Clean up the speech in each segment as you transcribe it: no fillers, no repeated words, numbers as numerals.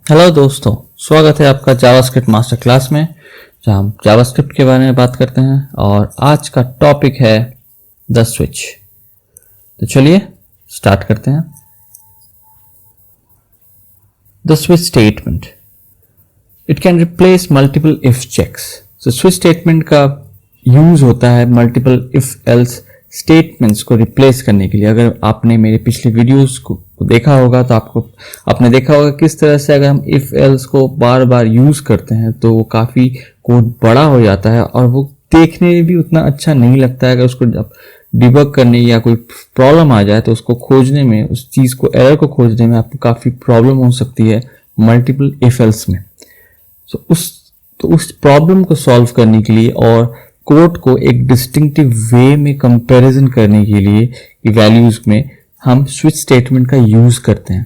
Hello दोस्तों, स्वागत है आपका जावास्क्रिप्ट मास्टर क्लास में, जहां हम जावास्क्रिप्ट के बारे में बात करते हैं। और आज का टॉपिक है द स्विच। तो चलिए स्टार्ट करते हैं। The switch statement, it can replace multiple if checks. तो स्विच स्टेटमेंट का यूज होता है मल्टीपल इफ एल्स स्टेटमेंट्स को रिप्लेस करने के लिए। अगर आपने मेरे पिछले वीडियोस को देखा होगा तो आपने देखा होगा किस तरह से अगर हम इफ एल्स को बार बार यूज करते हैं तो वो काफी कोड बड़ा हो जाता है और वो देखने में भी उतना अच्छा नहीं लगता है। अगर उसको डिबग करने या कोई प्रॉब्लम आ जाए तो उसको खोजने में, उस चीज को, एरर को खोजने में आपको काफी प्रॉब्लम हो सकती है मल्टीपल इफ एल्स में। तो उस प्रॉब्लम को सॉल्व करने के लिए और कोड को एक डिस्टिंक्टिव वे में कंपैरिजन करने के लिए वैल्यूज में हम स्विच स्टेटमेंट का यूज करते हैं।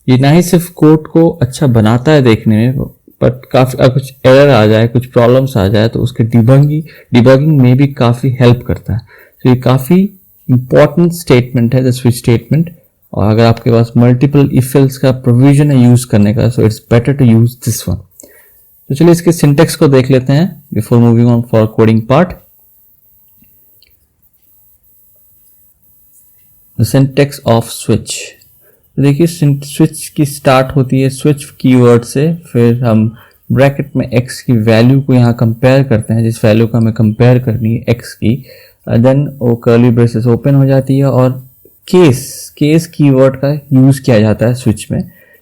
ये ना ही सिर्फ कोड को अच्छा बनाता है देखने में, बट काफी कुछ एरर आ जाए, कुछ प्रॉब्लम्स आ जाए तो उसके डिबगिंग में भी काफी हेल्प करता है। तो ये काफी इंपॉर्टेंट स्टेटमेंट है द स्विच स्टेटमेंट। और अगर आपके पास मल्टीपल इफ एल्स का प्रोविजन है यूज करने का, so it's better to use this one. तो चलिए इसके सिंटेक्स को देख लेते हैं before moving on for coding part. The syntax of switch. देखिए स्विच की स्टार्ट होती है स्विच कीवर्ड से, फिर हम ब्रैकेट में x की वैल्यू को यहाँ कंपेयर करते हैं, जिस वैल्यू को हमें कंपेयर करनी है x की। देन वो कर्ली ब्रेसेस ओपन हो जाती है और केस कीवर्ड का यूज किया जाता है स्विच में।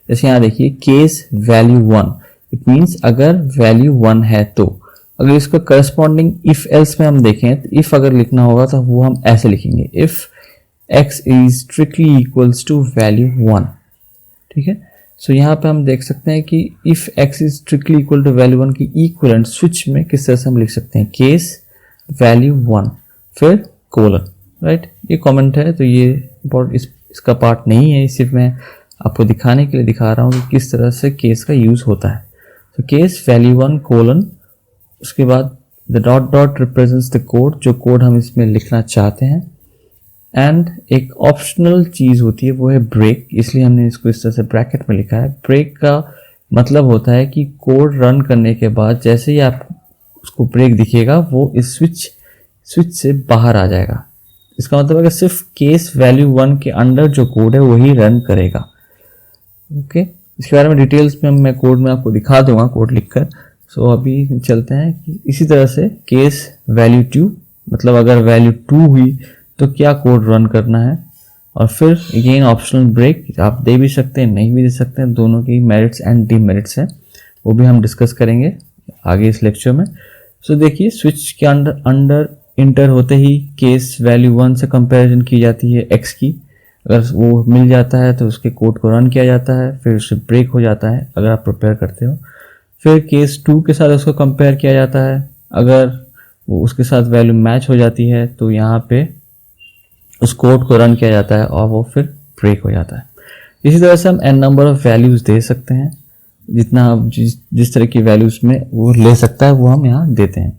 जैसे यहाँ देखिए केस वैल्यू 1, इट मीन्स अगर वैल्यू 1 है तो। अगर इसका करस्पॉन्डिंग इफ एल्स में हम देखें तो इफ अगर लिखना होगा तो वो हम ऐसे लिखेंगे, if x is strictly equals to value 1। ठीक है, सो यहाँ पे हम देख सकते हैं कि if x is strictly equal to value 1 की इक्वलेंट स्विच में किस तरह से हम लिख सकते हैं, केस वैल्यू 1 फिर कोलन। राइट, ये कमेंट है तो ये इसका पार्ट नहीं है, सिर्फ मैं आपको दिखाने के लिए दिखा रहा हूँ कि किस तरह से केस का यूज होता है। तो केस वैल्यू 1 कोलन, उसके बाद the dot dot represents the code, जो कोड हम इसमें लिखना चाहते हैं। एंड एक ऑप्शनल चीज होती है वो है ब्रेक, इसलिए हमने इसको इस तरह से ब्रैकेट में लिखा है। ब्रेक का मतलब होता है कि कोड रन करने के बाद जैसे ही आप उसको ब्रेक दिखेगा वो इस स्विच से बाहर आ जाएगा। इसका मतलब है कि सिर्फ केस वैल्यू 1 के अंडर जो कोड है वही रन करेगा। ओके, इसके बारे में डिटेल्स में मैं कोड में आपको दिखा दूंगा, कोड लिखकर। सो अभी चलते हैं कि इसी तरह से केस वैल्यू 2, मतलब अगर वैल्यू 2 हुई तो क्या कोड रन करना है। और फिर अगेन ऑप्शनल ब्रेक, आप दे भी सकते हैं, नहीं भी दे सकते हैं, दोनों की मेरिट्स एंड डीमेरिट्स हैं, वो भी हम डिस्कस करेंगे आगे इस लेक्चर में। सो देखिए स्विच के अंडर इंटर होते ही केस वैल्यू 1 से कंपैरिजन की जाती है x की। अगर वो मिल जाता है तो उसके कोड को रन किया जाता है, फिर उससे ब्रेक हो जाता है अगर आप प्रिपेयर करते हो। फिर केस 2 के साथ उसको कंपेयर किया जाता है, अगर वो उसके साथ वैल्यू मैच हो जाती है तो यहाँ पे उस कोड को रन किया जाता है और वो फिर ब्रेक हो जाता है। इसी तरह से हम n नंबर ऑफ वैल्यूज दे सकते हैं, जितना आप जिस तरह की वैल्यूज में वो ले सकता है वो हम यहाँ देते हैं।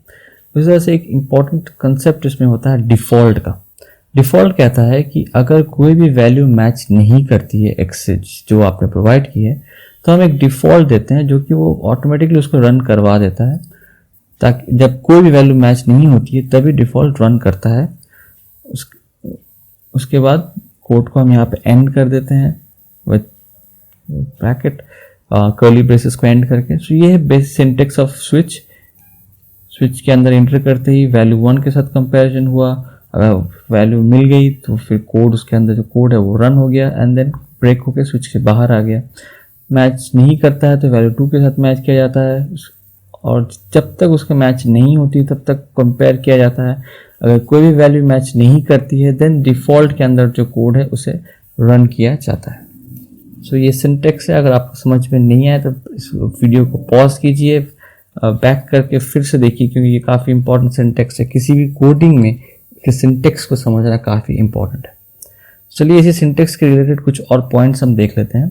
इस तरह से एक इम्पॉर्टेंट कंसेप्ट इसमें होता है डिफ़ॉल्ट का। डिफ़ॉल्ट कहता है कि अगर कोई भी वैल्यू मैच नहीं करती है x से जो आपने प्रोवाइड की है, तो हम एक डिफ़ॉल्ट देते हैं जो कि वो ऑटोमेटिकली उसको रन करवा देता है, ताकि जब कोई भी वैल्यू मैच नहीं होती है तभी डिफ़ॉल्ट रन करता है। उसके बाद कोड को हम यहाँ पे एंड कर देते हैं विद ब्रैकेट, कर्ली ब्रेसेस को एंड करके। सो ये है basic syntax of switch. Switch के अंदर एंटर करते ही वैल्यू 1 के साथ कंपैरिजन हुआ, अगर वैल्यू मिल गई तो फिर कोड, उसके अंदर जो कोड है वो रन हो गया एंड देन ब्रेक होकर स्विच से बाहर आ गया। मैच नहीं करता है तो वैल्यू 2 के साथ मैच किया जाता है, और जब तक उसका मैच नहीं होती तब तक कंपेयर किया जाता है। अगर कोई भी वैल्यू मैच नहीं करती है देन डिफ़ॉल्ट के अंदर जो कोड है उसे रन किया जाता है। सो ये सिंटेक्स है। अगर आपको समझ में नहीं आया तो इस वीडियो को पॉज कीजिए, बैक करके फिर से देखिए, क्योंकि ये काफ़ी इंपॉर्टेंट सिंटेक्स है। किसी भी कोडिंग में सिंटेक्स को समझना काफ़ी इंपॉर्टेंट है। चलिए इसी सिंटेक्स के रिलेटेड कुछ और पॉइंट्स हम देख लेते हैं।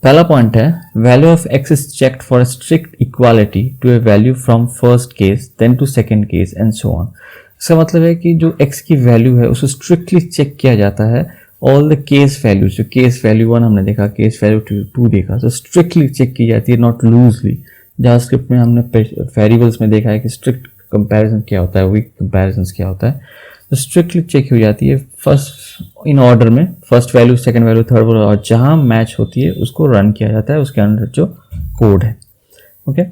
पहला पॉइंट है value of x is checked for strict equality to a value from first case then to second case and so on. इसका मतलब है कि जो x की वैल्यू है उसे स्ट्रिक्टली चेक किया जाता है ऑल द केस वैल्यूज, जो केस वैल्यू 1 हमने देखा, केस वैल्यू 2 देखा, तो स्ट्रिक्टली चेक की जाती है, नॉट लूजली। जावास्क्रिप्ट में हमने वेरिएबल्स में देखा है कि स्ट्रिक्ट कंपैरिजन क्या होता है, वीक कंपैरिजन क्या होता है, तो स्ट्रिक्टली चेक हो जाती है फर्स्ट इन ऑर्डर में, first value, second value, third value, और जहां मैच होती है उसको रन किया जाता है उसके अंदर जो कोड है। Okay,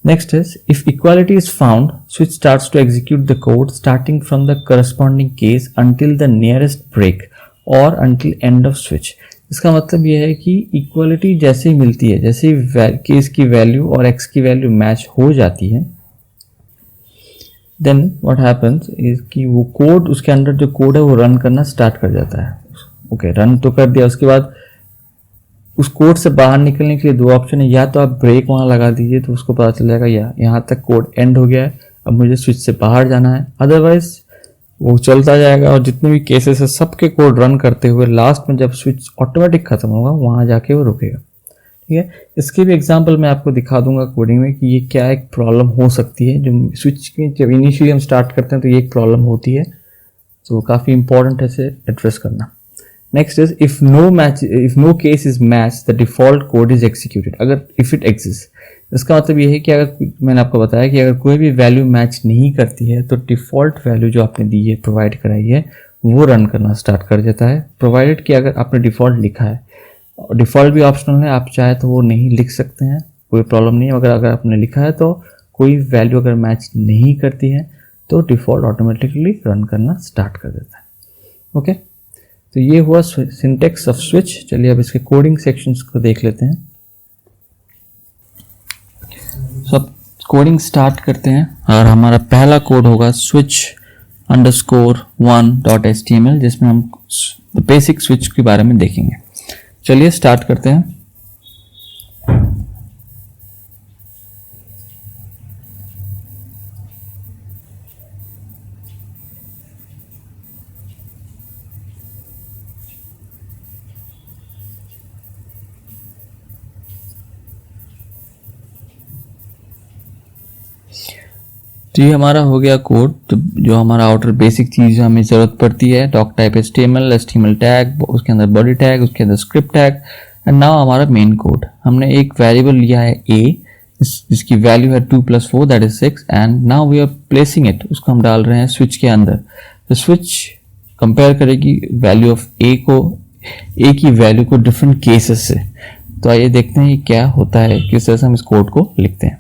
next is if equality is found, switch starts to execute the code starting from the corresponding case until the nearest break or until end of switch। इसका मतलब यह है कि इक्वालिटी जैसे ही मिलती है, जैसे ही केस की वैल्यू और एक्स की वैल्यू मैच हो जाती है, देन व्हाट हैपेंस इज कि वो कोड, उसके अंदर जो कोड है वो रन करना स्टार्ट कर जाता है। ओके, रन तो कर दिया, उसके बाद उस कोड से बाहर निकलने के लिए दो ऑप्शन है, या तो आप ब्रेक वहां लगा दीजिए तो उसको पता चल जाएगा या यहाँ तक कोड एंड हो गया है, अब मुझे स्विच से बाहर जाना है, अदरवाइज वो चलता जाएगा और जितने भी केसेस है सबके कोड रन करते हुए लास्ट में जब स्विच ऑटोमेटिक खत्म होगा वहां जाके वो रुकेगा। ठीक है, इसके भी एग्जांपल मैं आपको दिखा दूंगा कोडिंग में कि ये क्या एक प्रॉब्लम हो सकती है, जो स्विच की जब इनिशियली हम स्टार्ट करते हैं तो ये एक प्रॉब्लम होती है, तो काफ़ी इंपॉर्टेंट है इसे एड्रेस करना। Next is if no case is matched, the default code is executed। अगर if it exists, इसका मतलब ये है कि अगर मैंने आपको बताया कि अगर कोई भी वैल्यू मैच नहीं करती है तो डिफ़ॉल्ट वैल्यू जो आपने दी है, प्रोवाइड कराई है, वो रन करना स्टार्ट कर देता है, प्रोवाइडेड कि अगर आपने डिफ़ॉल्ट लिखा है। डिफ़ॉल्ट भी ऑप्शनल है, आप चाहे तो वो नहीं लिख सकते हैं, कोई प्रॉब्लम नहीं है, मगर अगर आपने लिखा है तो कोई वैल्यू अगर मैच नहीं करती है तो डिफ़ॉल्ट ऑटोमेटिकली रन करना स्टार्ट कर देता है। ओके, तो ये हुआ सिंटेक्स ऑफ स्विच। चलिए अब इसके कोडिंग सेक्शंस को देख लेते हैं। सब कोडिंग स्टार्ट करते हैं और हमारा पहला कोड होगा switch_1.html, जिसमें हम बेसिक स्विच के बारे में देखेंगे। चलिए स्टार्ट करते हैं। तो ये हमारा हो गया कोड, तो जो हमारा आउटर बेसिक चीज़ हमें ज़रूरत पड़ती है, डॉक टाइप HTML टैग, उसके अंदर बॉडी टैग, उसके अंदर स्क्रिप्ट टैग, एंड नाउ हमारा मेन कोड। हमने एक वेरिएबल लिया है a, जिसकी वैल्यू है 2 + 4 that is 6, and now we are placing it, उसको हम डाल रहे हैं स्विच के अंदर। तो स्विच कंपेयर करेगी वैल्यू ऑफ a की वैल्यू को डिफरेंट केसेस से। तो आइए देखते हैं ये क्या होता है, किस तरह से हम इस कोड को लिखते हैं।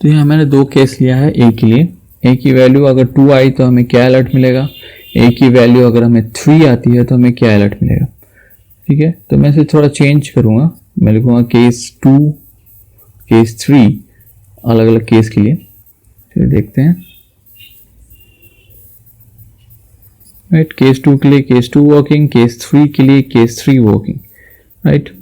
तो यहाँ मैंने दो केस लिया है a के लिए। a की वैल्यू अगर 2 आई तो हमें क्या अलर्ट मिलेगा, a की वैल्यू अगर हमें 3 आती है तो हमें क्या अलर्ट मिलेगा। ठीक है, तो मैं इसे थोड़ा चेंज करूँगा, मैं लिखूँगा केस 2, केस 3, अलग अलग केस के लिए। चलिए देखते हैं। राइट, केस 2 के लिए केस 2 वर्किंग, केस 3 के लिए case 3 working. Right,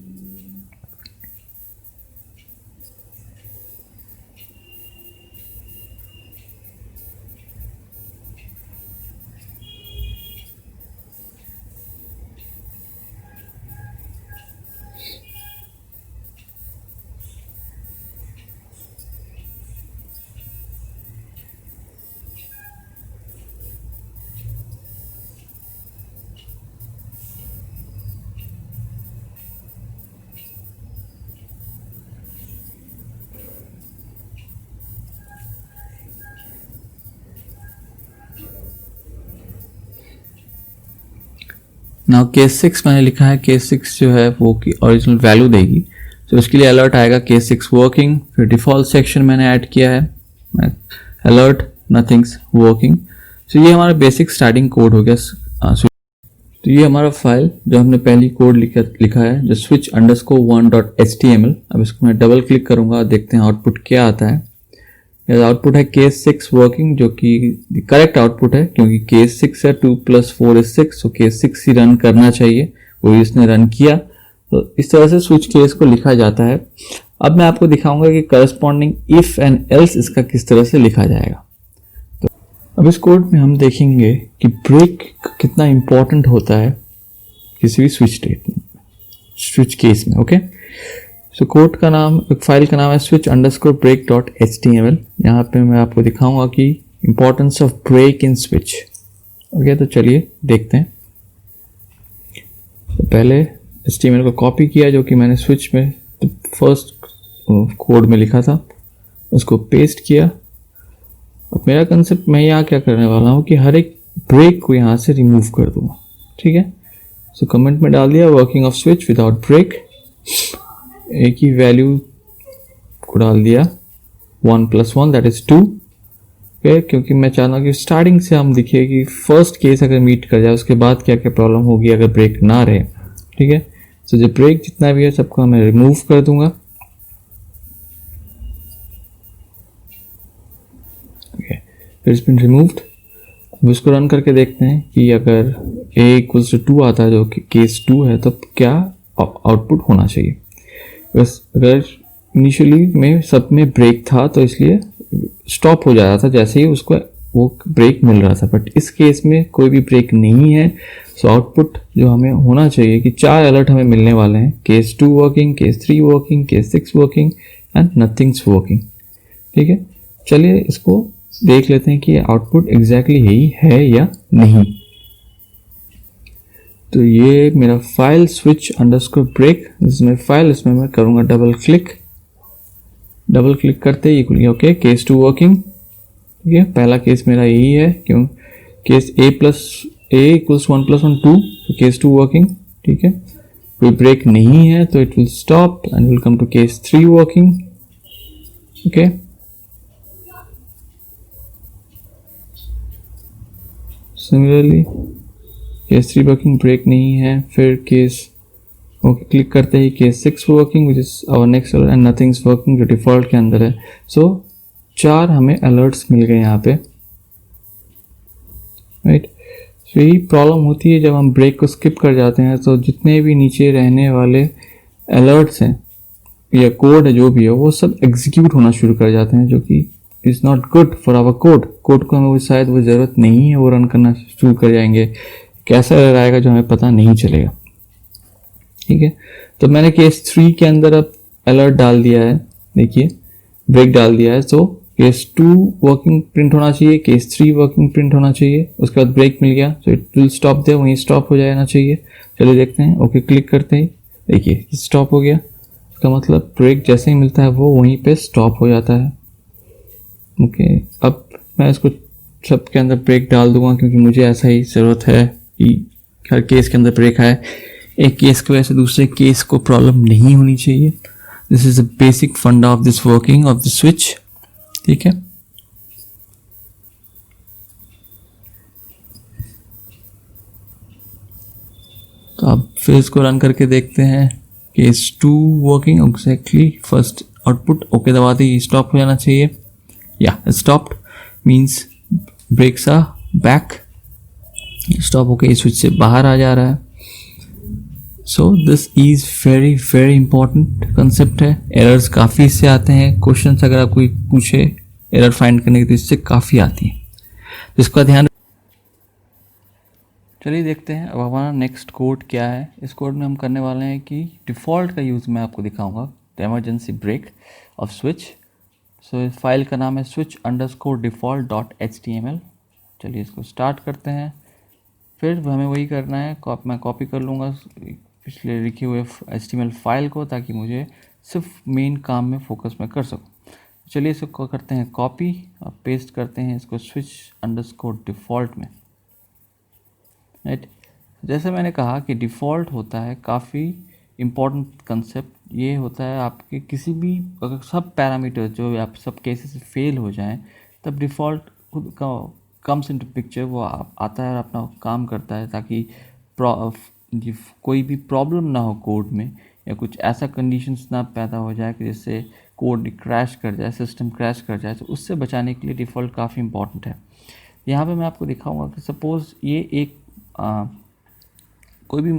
now case 6 मैंने लिखा है, केस 6 जो है वो की ओरिजिनल वैल्यू देगी, तो उसके लिए अलर्ट आएगा केस 6 वर्किंग। फिर डिफॉल्ट सेक्शन मैंने ऐड किया है, अलर्ट नथिंग्स वर्किंग। तो ये हमारा बेसिक स्टार्टिंग कोड हो गया। तो ये हमारा फाइल जो हमने पहली कोड लिखा है जो switch underscore 1.html। अब इसको मैं डबल क्लिक करूंगा, देखते हैं आउटपुट क्या आता है। यह आउटपुट है केस 6 वर्किंग, जो कि करेक्ट आउटपुट है क्योंकि केस 6 है, 2 + 4 = 6, तो केस 6 ही रन करना चाहिए, वो इसने रन किया। तो इस तरह से स्विच केस को लिखा जाता है। अब मैं आपको दिखाऊंगा कि करस्पॉन्डिंग इफ एंड एल्स इसका किस तरह से लिखा जाएगा। अब इस कोड में हम देखेंगे कि ब्रेक कितना इंपॉर्टेंट होता है किसी भी स्विच केस में। ओके, सो कोड का नाम, फाइल का नाम है switch_break.html। यहाँ पे मैं आपको दिखाऊंगा कि importance of break in switch. Okay, तो चलिए देखते हैं। तो पहले HTML को कॉपी किया जो कि मैंने स्विच में फर्स्ट कोड में लिखा था, उसको पेस्ट किया। अब मेरा कंसेप्ट, मैं यहाँ क्या करने वाला हूँ कि हर एक ब्रेक को यहाँ से रिमूव कर दूंगा। ठीक है, सो कमेंट में डाल दिया working of switch without break, एक ही वैल्यू को डाल दिया 1 + 1 दैट इज 2। फिर क्योंकि मैं चाहता हूँ कि स्टार्टिंग से हम दिखे कि फर्स्ट केस अगर मीट कर जाए उसके बाद क्या क्या प्रॉब्लम होगी अगर ब्रेक ना रहे। ठीक है, सो जो ब्रेक जितना भी है सबको मैं रिमूव कर दूंगा। फिर इट्स बीन रिमूव्ड। अब इसको रन करके देखते हैं कि अगर a = 2 आता है जो कि केस 2 है, तो क्या आउटपुट होना चाहिए। बस अगर इनिशियली में सब में ब्रेक था तो इसलिए स्टॉप हो जा रहा था जैसे ही उसको वो ब्रेक मिल रहा था, बट इस केस में कोई भी ब्रेक नहीं है। सो आउटपुट जो हमें होना चाहिए कि 4 अलर्ट हमें मिलने वाले हैं, case 2 working, case 3 working, case 6 working and nothing's working. ठीक है, चलिए इसको देख लेते हैं कि आउटपुट एग्जैक्टली यही है या नहीं। तो ये मेरा फाइल switch_break, इसमें फाइल, इसमें मैं करूंगा डबल क्लिक करते ही खुल गया। Okay, case 2 working. ठीक है, पहला केस मेरा यही है, क्यों केस a = 1 + 1 2, तो केस 2 वर्किंग। ठीक है, कोई ब्रेक नहीं है तो it will stop and will come to case 3 working. Okay, similarly case 3 working, break नहीं है। फिर केस ओके क्लिक करते ही case 6 working which is our next alert and nothing's working जो डिफॉल्ट के अंदर है। सो 4 हमें अलर्ट्स मिल गए यहाँ पे। राइट, सो यही प्रॉब्लम होती है जब हम ब्रेक को स्किप कर जाते हैं, तो जितने भी नीचे रहने वाले अलर्ट्स हैं या कोड है जो भी है वो सब एग्जीक्यूट होना शुरू कर जाते हैं, जो कि is not good for our code को हमें शायद वो ज़रूरत नहीं है, वो रन करना शुरू कर जाएंगे। कैसा एरर आएगा जो हमें पता नहीं चलेगा। ठीक है, तो मैंने केस 3 के अंदर अब अलर्ट डाल दिया है, देखिए ब्रेक डाल दिया है। तो केस 2 वर्किंग प्रिंट होना चाहिए, केस 3 वर्किंग प्रिंट होना चाहिए, उसके बाद ब्रेक मिल गया, तो इट विल स्टॉप दे, वहीं स्टॉप हो जाना चाहिए। चलिए देखते हैं। ओके, क्लिक करते ही देखिए स्टॉप हो गया। इसका मतलब ब्रेक जैसे ही मिलता है वो वहीं पे स्टॉप हो जाता है। ओके, अब मैं इसको सबके अंदर ब्रेक डाल दूंगा क्योंकि मुझे ऐसा ही ज़रूरत है कि हर केस के अंदर ब्रेक आए, एक केस की वजह से दूसरे केस को प्रॉब्लम नहीं होनी चाहिए। दिस इज द बेसिक फंडा of this working of the switch. ठीक है, तो अब फिर इसको रन करके देखते हैं। Case 2 working exactly, first output okay दबाते ही स्टॉप हो जाना चाहिए। या stopped means breaks are back, stop होके स्विच से बाहर आ जा रहा है। So this is very very important concept है। एरर्स काफ़ी इससे आते हैं, क्वेश्चंस अगर आप कोई पूछे एरर फाइंड करने की तो इससे काफ़ी आती है, जिसका ध्यान। चलिए देखते हैं अब हमारा नेक्स्ट कोड क्या है। इस कोड में हम करने वाले हैं कि डिफ़ॉल्ट का यूज़ मैं आपको दिखाऊंगा, इमरजेंसी ब्रेक ऑफ स्विच। सो इस फाइल का नाम है switch_default.html। चलिए इसको स्टार्ट करते हैं। फिर हमें वही करना है, मैं कॉपी कर लूँगा पिछले लिखे हुए HTML फाइल को, ताकि मुझे सिर्फ मेन काम में फोकस में कर सकूँ। चलिए इसको करते हैं कॉपी और पेस्ट करते हैं इसको switch_default में। राइट, जैसे मैंने कहा कि डिफ़ॉल्ट होता है काफ़ी इम्पॉर्टेंट कंसेप्ट। ये होता है आपके किसी भी अगर सब पैरामीटर जो आप सब केसेस फेल हो जाएं, तब डिफ़ॉल्ट खुद का कम्स इनटू पिक्चर, वो आता है और अपना काम करता है ताकि कोई भी प्रॉब्लम ना हो कोड में, या कुछ ऐसा कंडीशंस ना पैदा हो जाए कि जिससे कोड क्रैश कर जाए, सिस्टम क्रैश कर जाए। तो उससे बचाने के लिए डिफ़ॉल्ट काफ़ी इंपॉर्टेंट है। यहाँ पे मैं आपको दिखाऊंगा कि सपोज़ ये एक कोई भी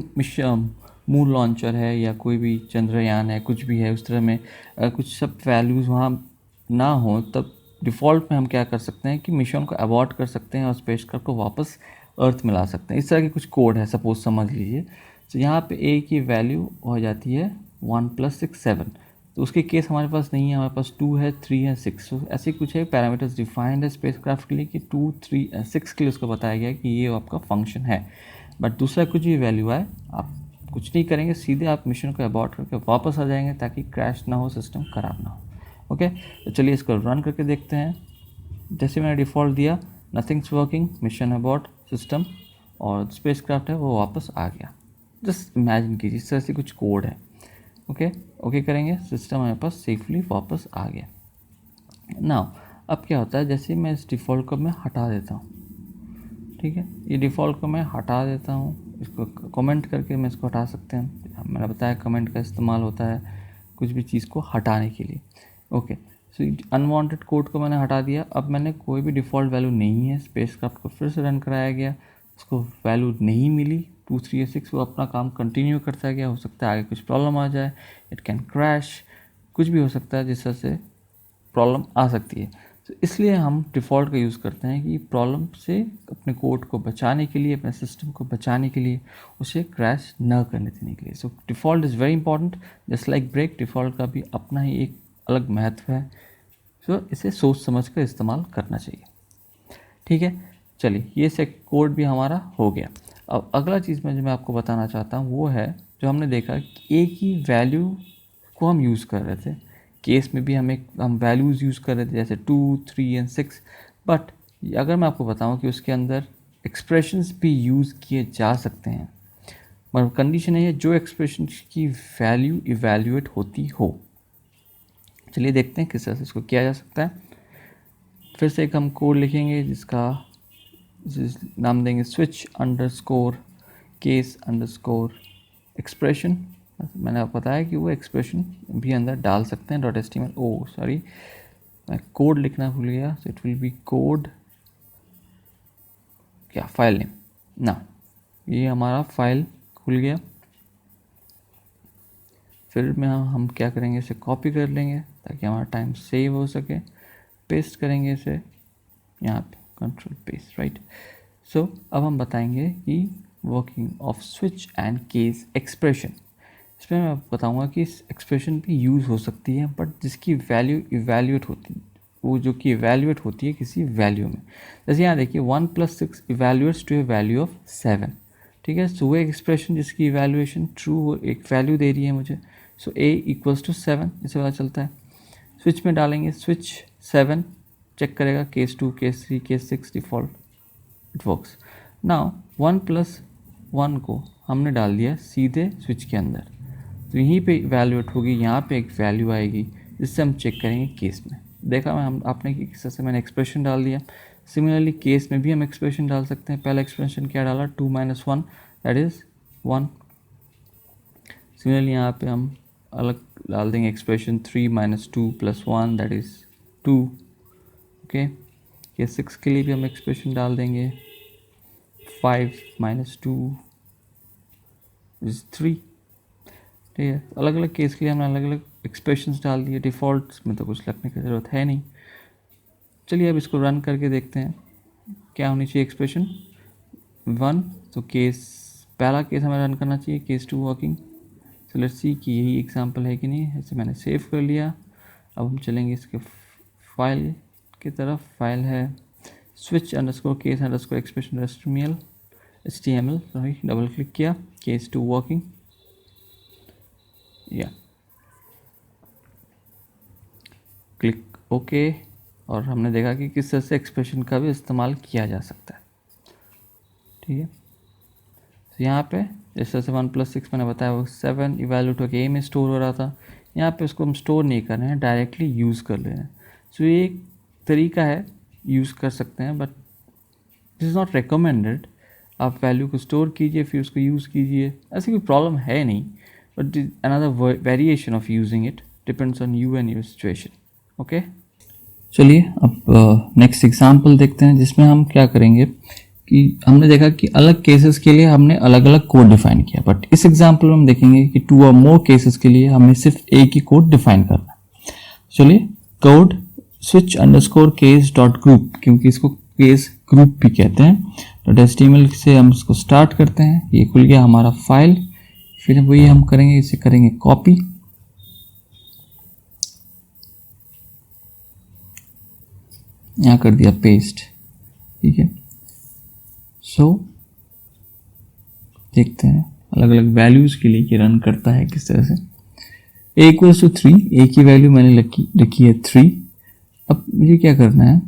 मून लॉन्चर है या कोई भी चंद्रयान है, कुछ भी है उस तरह में, कुछ सब वैल्यूज़ वहाँ ना हो, तब डिफ़ॉल्ट में हम क्या कर सकते हैं कि मिशन को अबॉर्ट कर सकते हैं और स्पेसक्राफ्ट को वापस अर्थ में ला सकते हैं। इस तरह के कुछ कोड है, सपोज समझ लीजिए। तो यहाँ पे ए की वैल्यू हो जाती है 1 + 6 7। तो उसके केस हमारे पास नहीं है, हमारे पास 2 है, 3 है, 6। तो ऐसे कुछ है पैरामीटर्स डिफाइंड है स्पेसक्राफ्ट के लिए कि 2 3 6 के लिए उसको बताया गया है कि ये आपका फंक्शन है। बट दूसरा कुछ भी वैल्यू आए, आप कुछ नहीं करेंगे, सीधे आप मिशन को अबॉर्ट करके वापस आ जाएंगे ताकि क्रैश ना हो, सिस्टम ख़राब ना हो। ओके, तो चलिए इसको रन करके देखते हैं। जैसे मैंने डिफ़ॉल्ट दिया, nothings working, mission abort, system और स्पेसक्राफ्ट है वो वापस आ गया। जस्ट इमेजिन कीजिए इस तरह से कुछ कोड है। ओके करेंगे, सिस्टम हमारे पास सेफली वापस आ गया। नाउ अब क्या होता है, जैसे मैं इस डिफ़ॉल्ट को मैं हटा देता हूँ, ठीक है, ये डिफ़ॉल्ट को मैं हटा देता हूँ, इसको कमेंट करके मैं इसको हटा सकते हैं। मैंने बताया कमेंट का इस्तेमाल होता है कुछ भी चीज़ को हटाने के लिए। ओके, सो अनवांटेड कोड को मैंने हटा दिया। अब मैंने कोई भी डिफ़ॉल्ट वैल्यू नहीं है, स्पेसक्राफ्ट को फिर से रन कराया गया, उसको वैल्यू नहीं मिली 2 3 या 6, वो अपना काम कंटिन्यू करता गया। हो सकता है आगे कुछ प्रॉब्लम आ जाए, इट कैन क्रैश, कुछ भी हो सकता है जिस तरह से प्रॉब्लम आ सकती है। तो इसलिए हम डिफ़ॉल्ट का यूज़ करते हैं कि प्रॉब्लम से अपने कोड को बचाने के लिए, अपने सिस्टम को बचाने के लिए, उसे क्रैश न करने देने के लिए। So default is very important, just like break, default का भी अपना ही एक अलग महत्व है। सो इसे सोच समझ कर इस्तेमाल करना चाहिए। ठीक है, चलिए ये से कोड भी हमारा हो गया। अब अगला चीज़ मैं जो मैं आपको बताना चाहता हूँ वो है, जो हमने देखा कि ए की वैल्यू को हम यूज़ कर रहे थे, केस में भी हम वैल्यूज़ यूज़ कर रहे थे जैसे 2 3 और 6। बट अगर मैं आपको बताऊं कि उसके अंदर एक्सप्रेशंस भी यूज़ किए जा सकते हैं, मगर कंडीशन है जो एक्सप्रेशन की वैल्यू इवैल्यूएट होती हो। चलिए देखते हैं किस तरह से इसको किया जा सकता है। फिर से एक हम कोड लिखेंगे जिसका नाम देंगे switch underscore case underscore expression. मैंने आपको बताया कि वो एक्सप्रेशन भी अंदर डाल सकते हैं .html। ओ सॉरी, मैं कोड लिखना भूल गया, so it will be code क्या फाइल नेम ना, ये हमारा फाइल खुल गया। फिर में हम क्या करेंगे, इसे कॉपी कर लेंगे ताकि हमारा टाइम सेव हो सके। पेस्ट करेंगे इसे यहाँ पे, कंट्रोल पेस्ट, राइट। सो अब हम बताएंगे कि working of switch and case expression. इसमें मैं बताऊंगा कि इस एक्सप्रेशन भी यूज़ हो सकती है, बट जिसकी वैल्यू इवैल्यूएट होती है, वो जो कि इवैल्यूएट होती है किसी वैल्यू में। जैसे यहाँ देखिए 1 + 6 इवैल्यूएट्स टू ए वैल्यू ऑफ 7। ठीक है, सो वो एक्सप्रेशन जिसकी इवैल्यूएशन ट्रू, वो एक वैल्यू दे रही है मुझे। सो a = 7, इसे पता चलता है। स्विच में डालेंगे, स्विच 7 चेक करेगा, case 2 case 3 case 6 default, it works. Now 1 + 1 को हमने डाल दिया सीधे स्विच के अंदर, तो यहीं पे वैल्यूएट होगी, यहाँ पे एक वैल्यू आएगी जिससे हम चेक करेंगे केस में। देखा मैं हम आपने कि किस तरह से मैंने एक्सप्रेशन डाल दिया। सिमिलरली केस में भी हम एक्सप्रेशन डाल सकते हैं। पहला एक्सप्रेशन क्या डाला, 2 - 1 दैट इज़ 1। सिमिलरली यहाँ पे हम अलग डाल देंगे expression 3 - 2 + 1 that is 2। Okay, case 6 के लिए भी हम एक्सप्रेशन डाल देंगे 5 - 2 इज़ 3। ठीक है, अलग अलग केस के लिए हमने अलग अलग एक्सप्रेशंस डाल दिए। डिफ़ॉल्ट में तो कुछ लिखने की ज़रूरत है नहीं। चलिए अब इसको रन करके देखते हैं क्या होनी चाहिए एक्सप्रेशन 1। तो केस पहला केस हमें रन करना चाहिए, case 2 working. So let's see कि यही एग्जांपल है कि नहीं। ऐसे मैंने सेव कर लिया। अब हम चलेंगे इसके फाइल की तरफ। फाइल है switch _ case _ expression HTML, sorry, double click किया, केस 2 वर्किंग, या क्लिक ओके। और हमने देखा कि किस तरह से एक्सप्रेशन का भी इस्तेमाल किया जा सकता है। ठीक है, तो यहाँ पे जिस तरह से 1 + 6 मैंने बताया वो 7 इवैल्यूएट होकर ए में स्टोर हो रहा था, यहाँ पे उसको हम स्टोर नहीं कर रहे हैं, डायरेक्टली यूज़ कर ले रहे हैं। सो ये एक तरीका है, यूज़ कर सकते हैं, but this is not recommended. आप वैल्यू को स्टोर कीजिए फिर उसको यूज़ कीजिए, ऐसी कोई प्रॉब्लम है नहीं, but another variation of using it depends on you and your situation. Okay, चलिए अब नेक्स्ट एग्जाम्पल देखते हैं, जिसमें हम क्या करेंगे कि हमने देखा कि अलग केसेस के लिए हमने अलग अलग कोड डिफाइन किया, बट इस एग्जाम्पल में हम देखेंगे कि 2 और मोर केसेस के लिए हमें सिर्फ एक ही कोड डिफाइन करना है। चलिए, code switch underscore case dot group, क्योंकि इसको केस ग्रुप भी कहते हैं, तो HTML से हम इसको स्टार्ट करते हैं। ये खुल गया हमारा फाइल, फिर वही हम करेंगे, इसे करेंगे कॉपी, यहाँ कर दिया पेस्ट। ठीक है, सो देखते हैं अलग अलग वैल्यूज के लिए कि रन करता है किस तरह से। a = 3, a की वैल्यू मैंने रखी है 3। अब मुझे क्या करना है,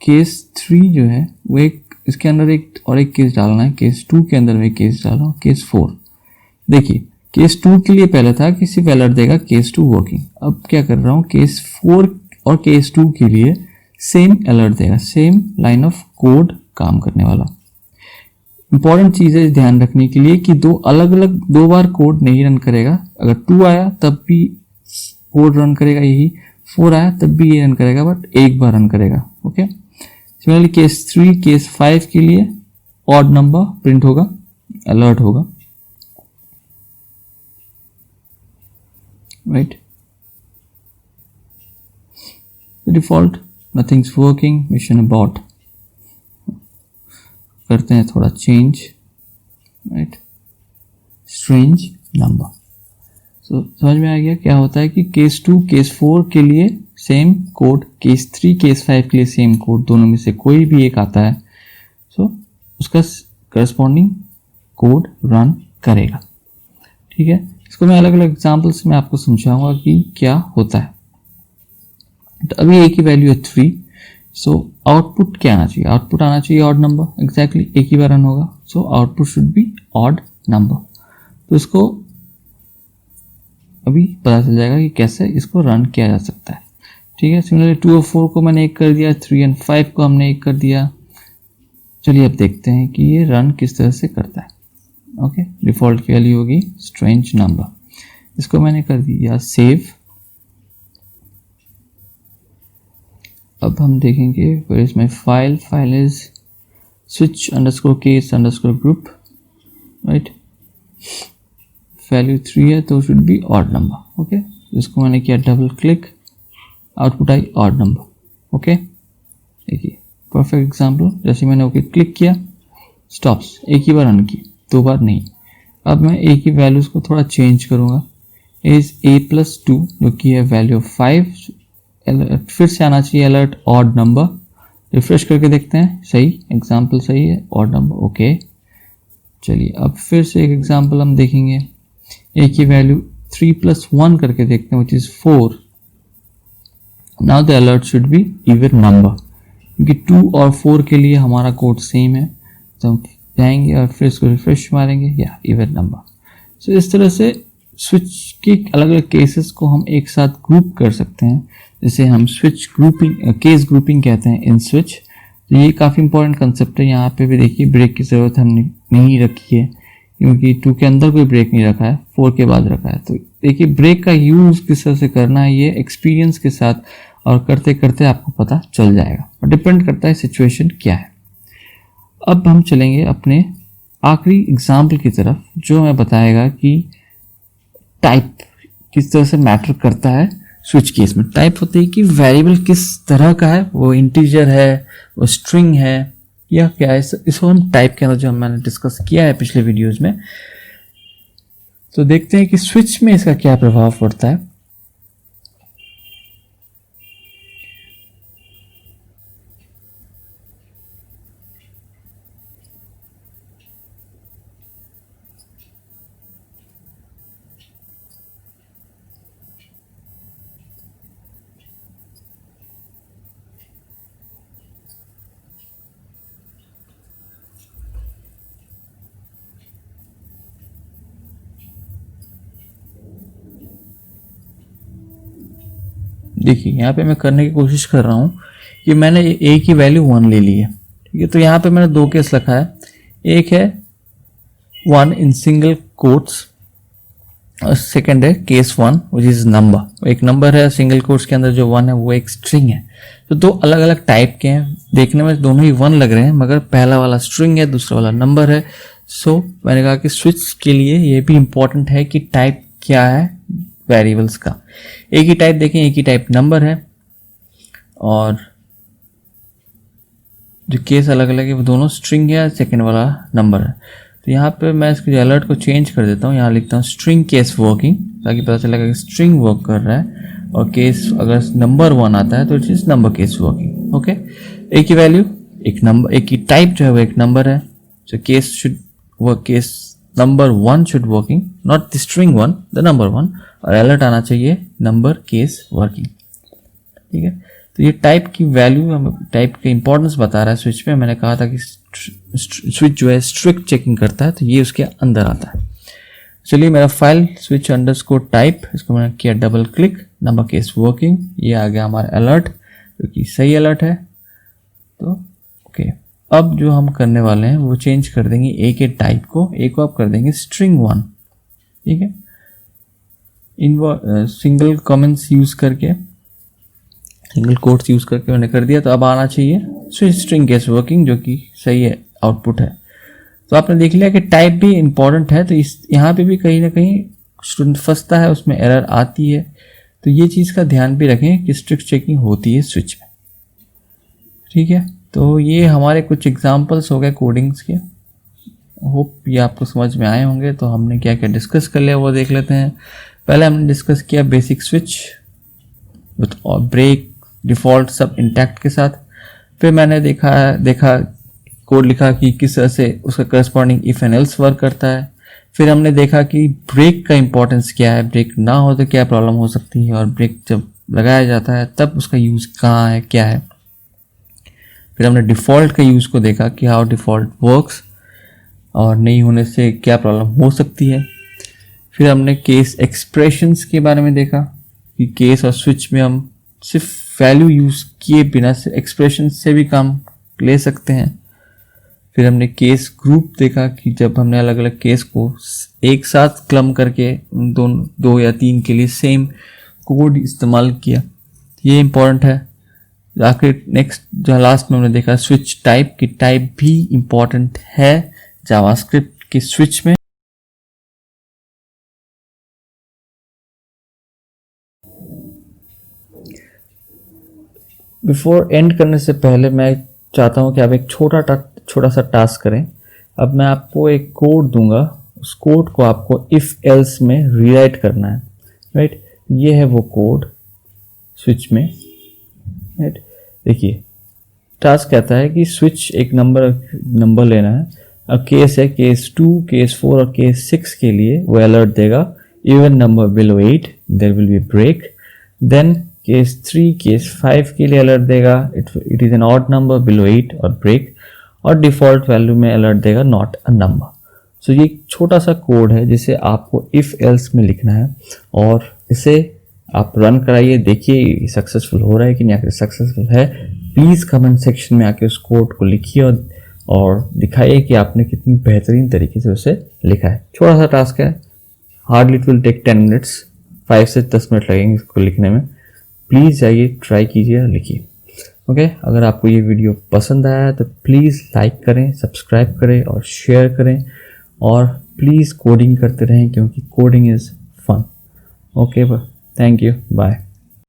केस 3 जो है वो एक, इसके अंदर एक और एक केस डालना है, केस 2 के अंदर मैं केस डाल रहा हूँ, केस 4। देखिए, केस 2 के लिए पहले था कि सिर्फ अलर्ट देगा केस 2 वर्किंग। अब क्या कर रहा हूँ, केस 4 और केस 2 के लिए सेम अलर्ट देगा, सेम लाइन ऑफ कोड काम करने वाला। इंपॉर्टेंट चीज़ है ध्यान रखने के लिए कि दो बार कोड नहीं रन करेगा। अगर 2 आया तब भी कोड रन करेगा यही, 4 आया तब भी ये रन करेगा, बट एक बार रन करेगा। ओके, सिमिलरली केस 3, केस 5 के लिए ऑड नंबर प्रिंट होगा, अलर्ट होगा, right. Default nothings working, mission abort. करते हैं थोड़ा चेंज, राइट, स्ट्रेंज नंबर। तो समझ में आ गया क्या होता है कि केस 2, केस 4 के लिए सेम कोड, केस 3, केस 5 के लिए सेम कोड, दोनों में से कोई भी एक आता है सो उसका करस्पॉन्डिंग कोड रन करेगा। ठीक है, इसको मैं अलग अलग एग्जाम्पल्स में आपको समझाऊंगा कि क्या होता है। तो अभी एक ही वैल्यू है 3, सो आउटपुट क्या आना चाहिए, आउटपुट आना चाहिए ऑड नंबर। एग्जैक्टली एक ही बार रन होगा, so output should be odd number. तो इसको अभी पता चल जाएगा कि कैसे इसको रन किया जा सकता है। ठीक है, सिमिलरली 2 और 4 को मैंने एक कर दिया, 3 और 5 को हमने एक कर दिया। चलिए अब देखते हैं कि ये रन किस तरह से करता है। ओके, डिफॉल्ट की वैल्यू होगी स्ट्रेंज नंबर, इसको मैंने कर दिया सेव। अब हम देखेंगे where is my file, file is switch_case_group, right. Value 3 है तो should be odd number. Okay, इसको मैंने किया डबल क्लिक, आउटपुट आई ऑड नंबर। ओके, देखिए परफेक्ट एग्जांपल, जैसे मैंने ओके क्लिक किया, स्टॉप्स, एक ही बार रन की, 2 बार नहीं। अब मैं ए की वैल्यूज को थोड़ा चेंज करूंगा, इज a+2 जो कि है वैल्यू 5, फिर से आना चाहिए अलर्ट ऑड नंबर। रिफ्रेश करके देखते हैं, सही एग्जांपल सही है, ऑड नंबर। ओके, चलिए अब फिर से एक एग्जांपल हम देखेंगे, ए की वैल्यू 3+1 करके देखते हैं, which is 4। Now the alert should be even number, क्योंकि 2 और 4 के लिए हमारा कोड सेम है, तो हम जाएंगे और फिर इसको रिफ्रेश मारेंगे, या इवन नंबर। सो इस तरह से स्विच के अलग अलग केसेस को हम एक साथ ग्रुप कर सकते हैं, जिसे हम स्विच ग्रुपिंग, केस ग्रुपिंग कहते हैं इन स्विच। तो ये काफ़ी इंपॉर्टेंट कंसेप्ट है। यहाँ पे भी देखिए ब्रेक की ज़रूरत हमने नहीं रखी है, क्योंकि 2 के अंदर कोई ब्रेक नहीं रखा है, 4 के बाद रखा है। तो देखिए ब्रेक का यूज़ किस तरह से करना है, ये एक्सपीरियंस के साथ और करते करते आपको पता चल जाएगा, और डिपेंड करता है सिचुएशन क्या है। अब हम चलेंगे अपने आखिरी एग्जाम्पल की तरफ, जो हमें बताएगा कि टाइप किस तरह से मैटर करता है स्विच केस में। टाइप होती है कि वेरिएबल किस तरह का है, वो इंटीजर है, वो स्ट्रिंग है, या क्या है। इसको हम टाइप के अंदर जो मैंने डिस्कस किया है पिछले वीडियोस में। तो देखते हैं कि स्विच में इसका क्या प्रभाव पड़ता है। देखिए यहाँ पे मैं करने की कोशिश कर रहा हूँ कि मैंने ए की वैल्यू 1 ले ली है, ठीक है, तो यहाँ पे मैंने 2 केस रखा है, एक है 1 इन सिंगल कोट्स और सेकेंड है केस 1 विच इज नंबर। एक नंबर है सिंगल कोट्स के अंदर, जो 1 है वो एक स्ट्रिंग है। तो 2 अलग अलग टाइप के हैं, देखने में दोनों ही 1 लग रहे हैं, मगर पहला वाला स्ट्रिंग है, दूसरा वाला नंबर है। सो मैंने कहा कि स्विच के लिए ये भी इंपॉर्टेंट है कि टाइप क्या है वेरिएबल्स का। एक ही टाइप देखें, एक ही टाइप नंबर है, और जो केस अलग अलग है वो दोनों स्ट्रिंग है, सेकेंड वाला नंबर है। तो यहाँ पे मैं इसके अलर्ट को चेंज कर देता हूँ, यहाँ लिखता हूँ स्ट्रिंग केस वर्किंग, ताकि पता चलेगा कि स्ट्रिंग वर्क कर रहा है, और केस अगर नंबर 1 आता है तो it is number case working. Okay, एक ही वैल्यू, एक नंबर, एक ही टाइप जो है वो एक नंबर है। So case should work, case number 1 should working, not the string 1, the number 1, और अलर्ट आना चाहिए नंबर केस वर्किंग। ठीक है, तो ये टाइप की वैल्यू हमें टाइप का इंपॉर्टेंस बता रहा है स्विच पे। मैंने कहा था कि स्विच जो है स्ट्रिक्ट चेकिंग करता है, तो ये उसके अंदर आता है। चलिए, मेरा फाइल स्विच अंडरस्कोर टाइप, इसको मैंने किया double click, number case working, ये आ गया हमारा अलर्ट, जो कि सही अलर्ट है। तो ओके, अब जो हम करने वाले हैं वो चेंज कर देंगे ए के टाइप को, ए को आप कर देंगे स्ट्रिंग 1। ठीक है, सिंगल कमेंट्स यूज करके, सिंगल कोट्स यूज करके मैंने कर दिया। तो अब आना चाहिए स्विच स्ट्रिंग केस वर्किंग, जो कि सही है, आउटपुट है। तो आपने देख लिया कि टाइप भी इंपॉर्टेंट है, तो इस यहाँ पे भी कहीं ना कहीं स्टूडेंट फंसता है, उसमें एरर आती है। तो ये चीज़ का ध्यान भी रखें कि स्ट्रिक्ट चेकिंग होती है स्विच में। ठीक है, तो ये हमारे कुछ एग्जांपल्स हो गए कोडिंग्स के, होप ये आपको समझ में आए होंगे। तो हमने क्या क्या डिस्कस कर लिया वो देख लेते हैं। पहले हमने डिस्कस किया basic switch with break, default सब इंटैक्ट के साथ। फिर मैंने देखा कोड लिखा कि किस तरह से उसका corresponding if and else work करता है। फिर हमने देखा कि ब्रेक का इंपॉर्टेंस क्या है, ब्रेक ना हो तो क्या प्रॉब्लम हो सकती है, और ब्रेक जब लगाया जाता है तब उसका यूज़ कहाँ है, क्या है। फिर हमने डिफ़ॉल्ट का यूज़ को देखा कि हाउ डिफ़ॉल्ट वर्क्स, और नहीं होने से क्या प्रॉब्लम हो सकती है। फिर हमने केस एक्सप्रेशंस के बारे में देखा कि केस और स्विच में हम सिर्फ वैल्यू यूज़ किए बिना से एक्सप्रेशन से भी काम ले सकते हैं। फिर हमने केस ग्रुप देखा कि जब हमने अलग अलग केस को एक साथ क्लम करके दो या 3 के लिए सेम कोड इस्तेमाल किया, ये इंपॉर्टेंट है। आखिर नेक्स्ट जो लास्ट में हमने देखा स्विच टाइप की, टाइप भी इंपॉर्टेंट है जावास्क्रिप्ट के स्विच में। बिफोर एंड करने से पहले मैं चाहता हूं कि आप एक छोटा सा टास्क करें। अब मैं आपको एक कोड दूंगा, उस कोड को आपको इफ एल्स में रीराइट करना है, राइट। ये है वो कोड स्विच में, राइट। देखिए, टास्क कहता है कि स्विच एक नंबर लेना है। अब केस है केस 2, केस 4 और केस 6 के लिए वो अलर्ट देगा even number below 8 there will be break. Then case 3, case 5 के लिए अलर्ट देगा it is an odd number below 8 और ब्रेक, और डिफॉल्ट वैल्यू में अलर्ट देगा नॉट अ नंबर। सो ये एक छोटा सा कोड है जिसे आपको इफ एल्स में लिखना है, और इसे आप रन कराइए, देखिए सक्सेसफुल हो रहा है कि नहीं। अगर सक्सेसफुल है, प्लीज़ कमेंट सेक्शन में आके उस कोड को लिखिए और दिखाइए कि आपने कितनी बेहतरीन तरीके से उसे लिखा है। छोटा सा टास्क है, hardly it will take 10 minutes, 5 से 10 मिनट लगेंगे इसको लिखने में। प्लीज़ जाइए, ट्राई कीजिए, लिखिए। ओके, अगर आपको ये वीडियो पसंद आया है तो प्लीज़ लाइक करें, सब्सक्राइब करें और शेयर करें, और प्लीज़ कोडिंग करते रहें क्योंकि coding is fun. Okay, thank you, bye.